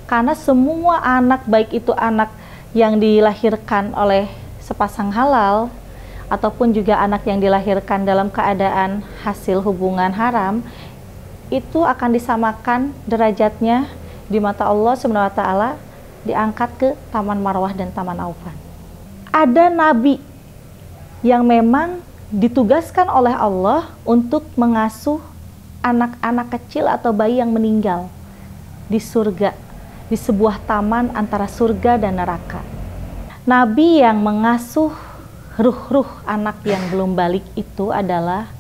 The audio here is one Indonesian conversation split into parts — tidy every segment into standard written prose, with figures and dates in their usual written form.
Karena semua anak, baik itu anak yang dilahirkan oleh sepasang halal ataupun juga anak yang dilahirkan dalam keadaan hasil hubungan haram, itu akan disamakan derajatnya di mata Allah Subhanahu wa taala, diangkat ke Taman Marwah dan Taman Aufan. Ada nabi yang memang ditugaskan oleh Allah untuk mengasuh anak-anak kecil atau bayi yang meninggal di surga, di sebuah taman antara surga dan neraka. Nabi yang mengasuh ruh-ruh anak yang belum balik itu adalah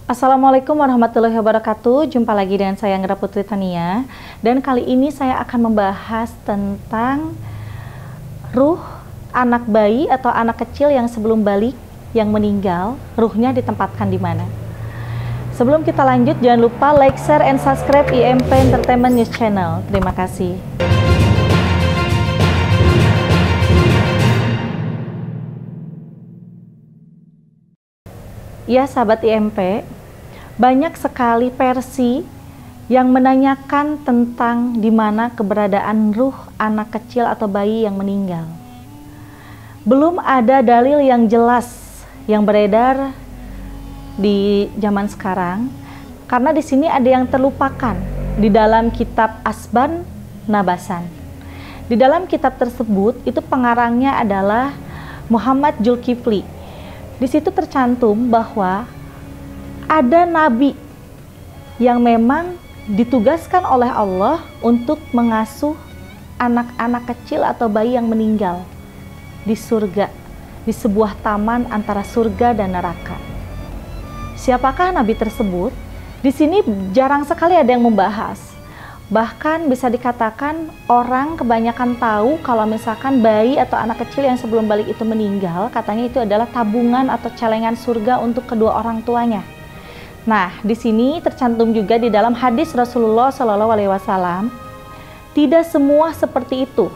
Assalamualaikum warahmatullahi wabarakatuh. Jumpa lagi dengan saya Anggra Putri Tania. Dan kali ini saya akan membahas tentang ruh anak bayi atau anak kecil yang sebelum balik, yang meninggal, ruhnya ditempatkan di mana. Sebelum kita lanjut, jangan lupa like, share, and subscribe IMP Entertainment News Channel. Terima kasih. Ya sahabat IMP, banyak sekali versi yang menanyakan tentang di mana keberadaan ruh anak kecil atau bayi yang meninggal. Belum ada dalil yang jelas yang beredar di zaman sekarang, karena di sini ada yang terlupakan di dalam kitab Asban Nabasan. Di dalam kitab tersebut itu pengarangnya adalah Muhammad Zulkifli. Di situ tercantum bahwa ada nabi yang memang ditugaskan oleh Allah untuk mengasuh anak-anak kecil atau bayi yang meninggal di surga, di sebuah taman antara surga dan neraka. Siapakah nabi tersebut? Di sini jarang sekali ada yang membahas. Bahkan bisa dikatakan orang kebanyakan tahu kalau misalkan bayi atau anak kecil yang sebelum balik itu meninggal, katanya itu adalah tabungan atau celengan surga untuk kedua orang tuanya. Nah, di sini tercantum juga di dalam hadis Rasulullah SAW, tidak semua seperti itu.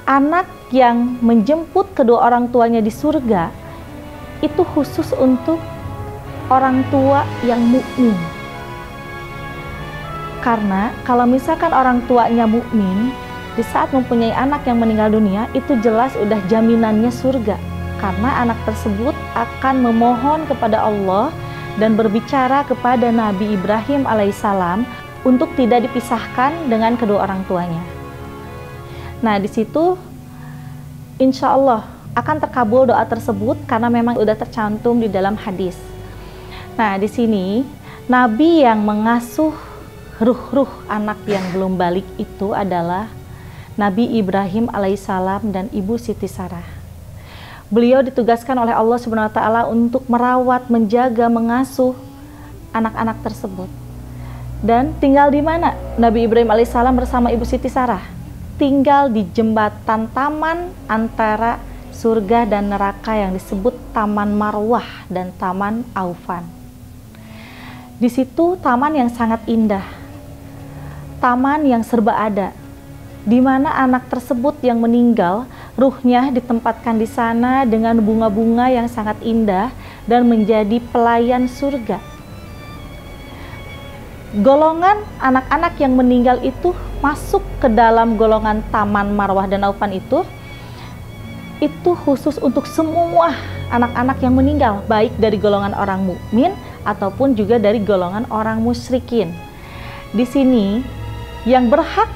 Anak yang menjemput kedua orang tuanya di surga itu khusus untuk orang tua yang mukmin. Karena kalau misalkan orang tuanya mukmin, di saat mempunyai anak yang meninggal dunia, itu jelas udah jaminannya surga. Karena anak tersebut akan memohon kepada Allah dan berbicara kepada Nabi Ibrahim alaihissalam untuk tidak dipisahkan dengan kedua orang tuanya. Nah, di situ insya Allah akan terkabul doa tersebut karena memang udah tercantum di dalam hadis. Nah, di sini Nabi yang mengasuh ruh-ruh anak yang belum balik itu adalah Nabi Ibrahim alaihissalam dan Ibu Siti Sarah. Beliau ditugaskan oleh Allah Subhanahu wa taala untuk merawat, menjaga, mengasuh anak-anak tersebut. Dan tinggal di mana Nabi Ibrahim alaihissalam bersama Ibu Siti Sarah? Tinggal di jembatan taman antara surga dan neraka yang disebut Taman Marwah dan Taman Aufan. Di situ taman yang sangat indah. Taman yang serba ada, di mana anak tersebut yang meninggal, ruhnya ditempatkan di sana dengan bunga-bunga yang sangat indah dan menjadi pelayan surga. Golongan anak-anak yang meninggal itu masuk ke dalam golongan Taman Marwah dan Aufan itu khusus untuk semua anak-anak yang meninggal, baik dari golongan orang mukmin ataupun juga dari golongan orang musyrikin. Di sini yang berhak,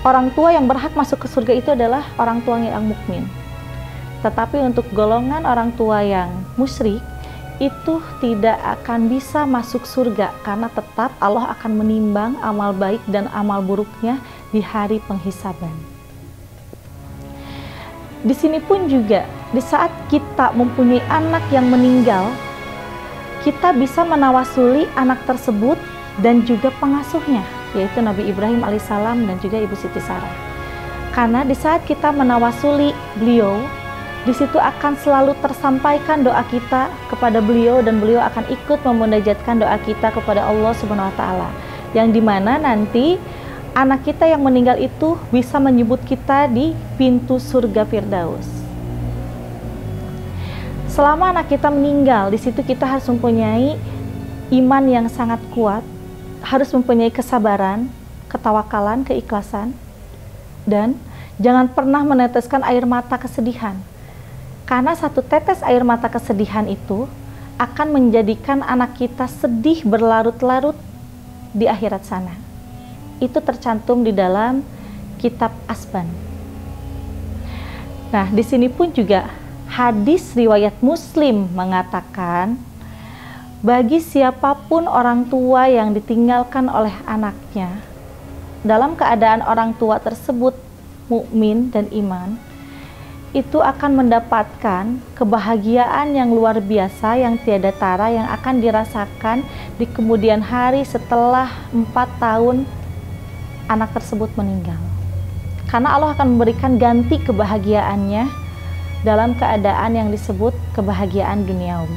orang tua yang berhak masuk ke surga itu adalah orang tua yang mukmin. Tetapi untuk golongan orang tua yang musyrik itu tidak akan bisa masuk surga karena tetap Allah akan menimbang amal baik dan amal buruknya di hari penghisaban. Di sini pun juga di saat kita mempunyai anak yang meninggal, kita bisa menawasuli anak tersebut dan juga pengasuhnya, yaitu Nabi Ibrahim alaihissalam dan juga Ibu Siti Sarah. Karena di saat kita menawasuli beliau, Di situ akan selalu tersampaikan doa kita kepada beliau, dan beliau akan ikut memunajatkan doa kita kepada Allah Subhanahu wa taala. Yang dimana nanti anak kita yang meninggal itu bisa menyebut kita di pintu surga Firdaus. Selama anak kita meninggal, di situ kita harus mempunyai iman yang sangat kuat, harus mempunyai kesabaran, ketawakalan, keikhlasan, dan jangan pernah meneteskan air mata kesedihan. Karena satu tetes air mata kesedihan itu akan menjadikan anak kita sedih berlarut-larut di akhirat sana. Itu tercantum di dalam kitab Asban. Nah, di sini pun juga hadis riwayat Muslim mengatakan, bagi siapapun orang tua yang ditinggalkan oleh anaknya, dalam keadaan orang tua tersebut mukmin dan iman, itu akan mendapatkan kebahagiaan yang luar biasa yang tiada tara yang akan dirasakan di kemudian hari setelah 4 tahun anak tersebut meninggal. Karena Allah akan memberikan ganti kebahagiaannya dalam keadaan yang disebut kebahagiaan duniawi.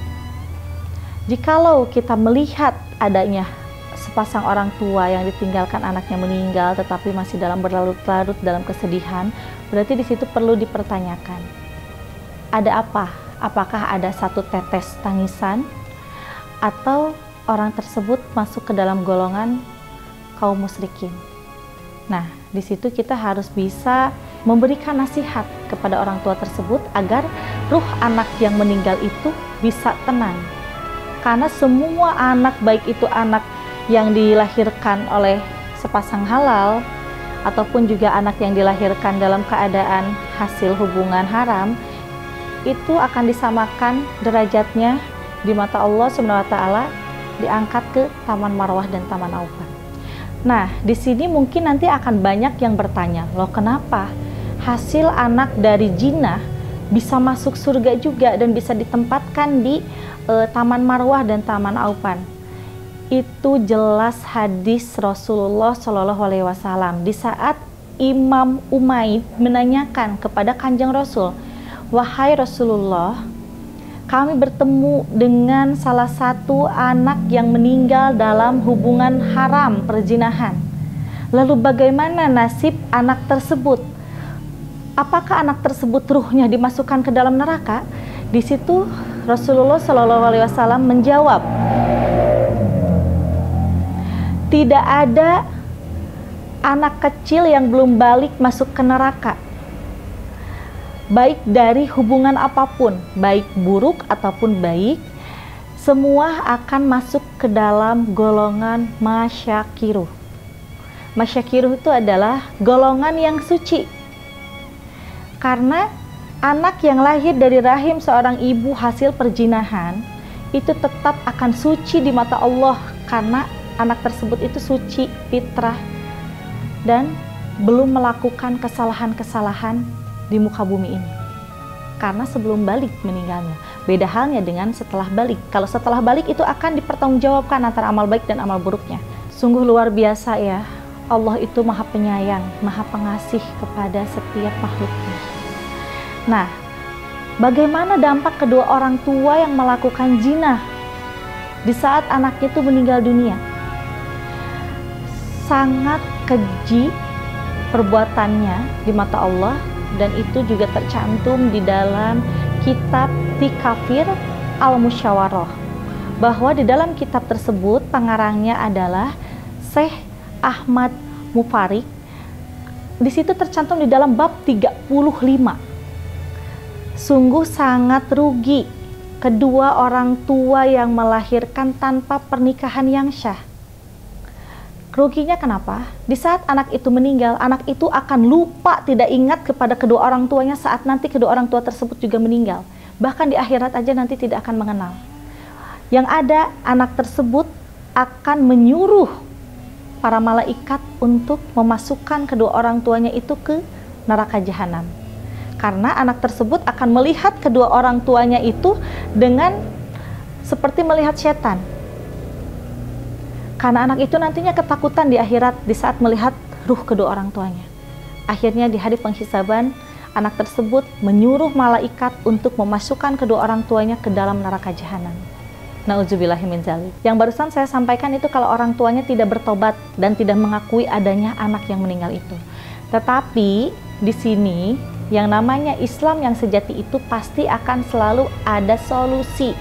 Jikalau kita melihat adanya sepasang orang tua yang ditinggalkan anaknya meninggal tetapi masih dalam berlarut-larut dalam kesedihan, berarti di situ perlu dipertanyakan, ada apa? Apakah ada satu tetes tangisan atau orang tersebut masuk ke dalam golongan kaum musyrikin? Nah, di situ kita harus bisa memberikan nasihat kepada orang tua tersebut agar ruh anak yang meninggal itu bisa tenang. Karena semua anak, baik itu anak yang dilahirkan oleh sepasang halal ataupun juga anak yang dilahirkan dalam keadaan hasil hubungan haram, itu akan disamakan derajatnya di mata Allah Subhanahu wa taala, diangkat ke Taman Marwah dan Taman Aufan. Nah, di sini mungkin nanti akan banyak yang bertanya, loh kenapa hasil anak dari jinah bisa masuk surga juga dan bisa ditempatkan di Taman Marwah dan Taman Aufan? Itu jelas hadis Rasulullah Shallallahu Alaihi Wasallam di saat Imam Umaid menanyakan kepada Kanjeng Rasul, wahai Rasulullah, kami bertemu dengan salah satu anak yang meninggal dalam hubungan haram perzinahan. Lalu bagaimana nasib anak tersebut? Apakah anak tersebut ruhnya dimasukkan ke dalam neraka? Di situ Rasulullah Shallallahu Alaihi Wasallam menjawab, tidak ada anak kecil yang belum balik masuk ke neraka, baik dari hubungan apapun, baik buruk ataupun baik, semua akan masuk ke dalam golongan masyakiruh. Masyakiruh itu adalah golongan yang suci. Karena anak yang lahir dari rahim seorang ibu hasil perzinahan itu tetap akan suci di mata Allah, karena anak tersebut itu suci, fitrah, dan belum melakukan kesalahan-kesalahan di muka bumi ini. Karena sebelum balik meninggalnya. Beda halnya dengan setelah balik. Kalau setelah balik itu akan dipertanggungjawabkan antara amal baik dan amal buruknya. Sungguh luar biasa ya. Allah itu maha penyayang, maha pengasih kepada setiap makhluknya. Nah, bagaimana dampak kedua orang tua yang melakukan zina di saat anaknya itu meninggal dunia? Sangat keji perbuatannya di mata Allah, dan itu juga tercantum di dalam kitab Tikafir Al-Musyawarah, bahwa di dalam kitab tersebut pengarangnya adalah Syekh Ahmad Mufarik. Di situ tercantum di dalam bab 35. Sungguh sangat rugi kedua orang tua yang melahirkan tanpa pernikahan yang syah. Ruginya kenapa? Di saat anak itu meninggal, anak itu akan lupa, tidak ingat kepada kedua orang tuanya saat nanti kedua orang tua tersebut juga meninggal. Bahkan di akhirat aja nanti tidak akan mengenal. Yang ada, anak tersebut akan menyuruh para malaikat untuk memasukkan kedua orang tuanya itu ke neraka jahanam. Karena anak tersebut akan melihat kedua orang tuanya itu dengan seperti melihat setan. Karena anak itu nantinya ketakutan di akhirat di saat melihat ruh kedua orang tuanya. Akhirnya di hari penghisaban, anak tersebut menyuruh malaikat untuk memasukkan kedua orang tuanya ke dalam neraka jahanam. Nauzubillahi min dzalik. Yang barusan saya sampaikan itu kalau orang tuanya tidak bertobat dan tidak mengakui adanya anak yang meninggal itu. Tetapi di sini yang namanya Islam yang sejati itu pasti akan selalu ada solusi.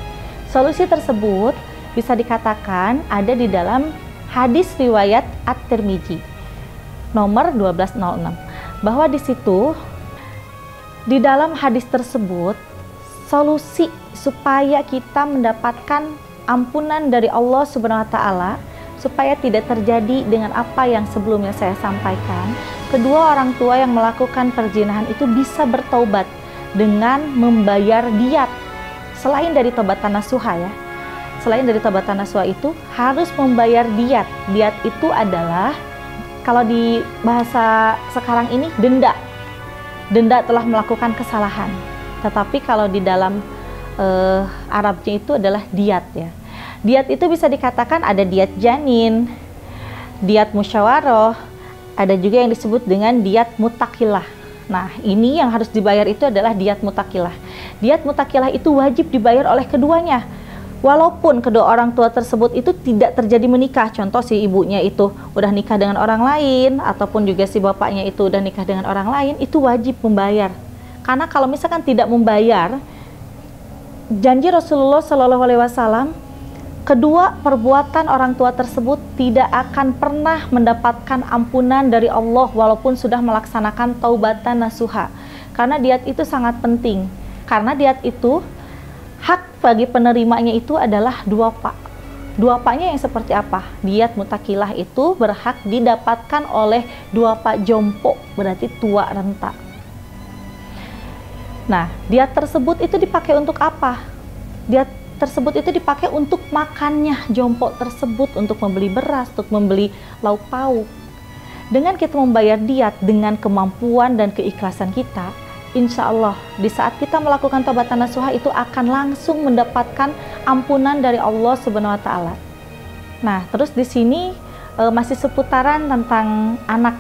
Solusi tersebut bisa dikatakan ada di dalam hadis riwayat At-Tirmidzi nomor 1206, bahwa di situ di dalam hadis tersebut solusi supaya kita mendapatkan ampunan dari Allah Subhanahu wa taala, supaya tidak terjadi dengan apa yang sebelumnya saya sampaikan. Kedua orang tua yang melakukan perzinahan itu bisa bertaubat dengan membayar diat. Selain dari taubatan nasuha ya. Selain dari taubatan nasuha itu harus membayar diat. Diat itu adalah kalau di bahasa sekarang ini denda. Denda telah melakukan kesalahan. Tetapi kalau di dalam Arabnya itu adalah diat ya. Diat itu bisa dikatakan ada diat janin, diat musyawarah, ada juga yang disebut dengan diat mutakilah. Nah, ini yang harus dibayar itu adalah diat mutakilah. Diat mutakilah itu wajib dibayar oleh keduanya. Walaupun kedua orang tua tersebut itu tidak terjadi menikah, contoh si ibunya itu udah nikah dengan orang lain, ataupun juga si bapaknya itu udah nikah dengan orang lain, itu wajib membayar. Karena kalau misalkan tidak membayar, janji Rasulullah SAW, kedua perbuatan orang tua tersebut tidak akan pernah mendapatkan ampunan dari Allah walaupun sudah melaksanakan taubatan nasuha. Karena diat itu sangat penting. Karena diat itu hak bagi penerimanya itu adalah dua pak. Dua paknya yang seperti apa? Diat mutakilah itu berhak didapatkan oleh dua pak jompo, berarti tua renta. Nah, diat tersebut itu dipakai untuk apa? Diat tersebut itu dipakai untuk makannya jompo tersebut, untuk membeli beras, untuk membeli lauk pauk. Dengan kita membayar diat dengan kemampuan dan keikhlasan kita, insya Allah di saat kita melakukan taubatan nasuha itu akan langsung mendapatkan ampunan dari Allah Subhanahu wa taala. Nah, terus di sini masih seputaran tentang anak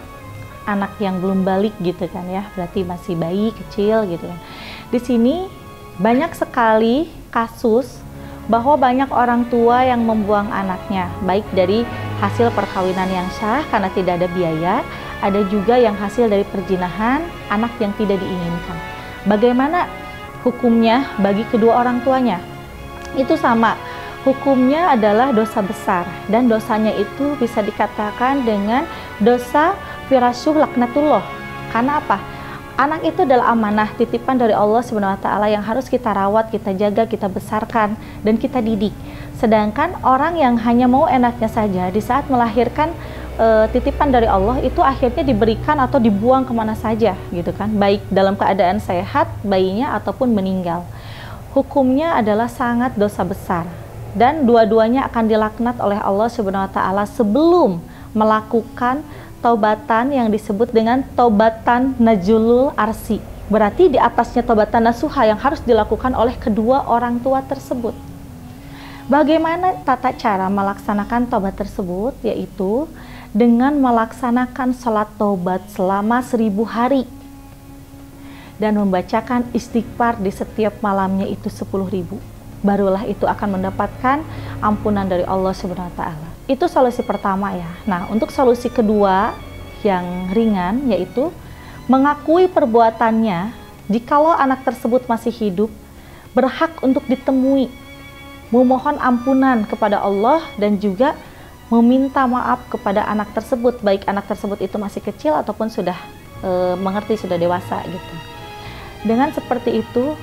yang belum balik gitu kan ya, berarti masih bayi kecil gitu kan. Di sini banyak sekali kasus bahwa banyak orang tua yang membuang anaknya, baik dari hasil perkawinan yang sah karena tidak ada biaya, ada juga yang hasil dari perzinahan, anak yang tidak diinginkan. Bagaimana hukumnya bagi kedua orang tuanya? Itu sama, hukumnya adalah dosa besar, dan dosanya itu bisa dikatakan dengan dosa firasuh laknatullah. Karena apa? Anak itu adalah amanah, titipan dari Allah Subhanahu wa taala yang harus kita rawat, kita jaga, kita besarkan, dan kita didik. Sedangkan orang yang hanya mau enaknya saja di saat melahirkan titipan dari Allah itu akhirnya diberikan atau dibuang kemana saja gitu kan, baik dalam keadaan sehat bayinya ataupun meninggal. Hukumnya adalah sangat dosa besar, dan dua-duanya akan dilaknat oleh Allah Subhanahu wa taala sebelum melakukan taubatan yang disebut dengan taubatan najulul arsi. Berarti di atasnya taubatan nasuha yang harus dilakukan oleh kedua orang tua tersebut. Bagaimana tata cara melaksanakan taubat tersebut? Yaitu dengan melaksanakan salat taubat selama 1000 hari dan membacakan istighfar di setiap malamnya itu 10.000. Barulah itu akan mendapatkan ampunan dari Allah Subhanahu wa taala. Itu solusi pertama ya. Nah, untuk solusi kedua yang ringan yaitu mengakui perbuatannya. Jikalau anak tersebut masih hidup, berhak untuk ditemui, memohon ampunan kepada Allah dan juga meminta maaf kepada anak tersebut, baik anak tersebut itu masih kecil ataupun sudah mengerti, sudah dewasa gitu. Dengan seperti itu,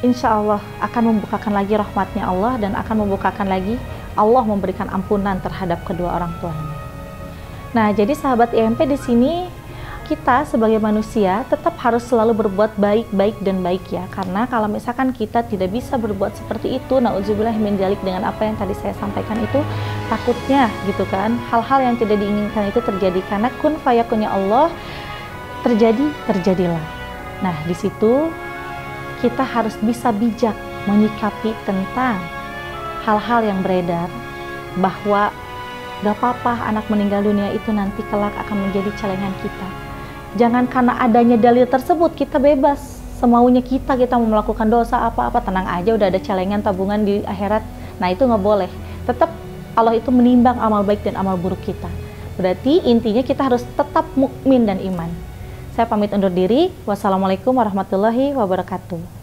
insya Allah akan membukakan lagi rahmatnya Allah dan akan membukakan lagi Allah memberikan ampunan terhadap kedua orang tuanya. Nah, jadi sahabat IMP di sini kita sebagai manusia tetap harus selalu berbuat baik dan baik ya. Karena kalau misalkan kita tidak bisa berbuat seperti itu, nauzubillah min dzalik, dengan apa yang tadi saya sampaikan itu, takutnya gitu kan, hal-hal yang tidak diinginkan itu terjadi. Karena kun fayakunnya Allah terjadilah. Nah, di situ kita harus bisa bijak menyikapi tentang hal-hal yang beredar, bahwa gak apa-apa anak meninggal dunia itu nanti kelak akan menjadi celengan kita. Jangan karena adanya dalil tersebut kita bebas semaunya kita mau melakukan dosa apa-apa, tenang aja udah ada celengan tabungan di akhirat. Nah itu nggak boleh. Tetap Allah itu menimbang amal baik dan amal buruk kita. Berarti intinya kita harus tetap mukmin dan iman. Saya pamit undur diri. Wassalamualaikum warahmatullahi wabarakatuh.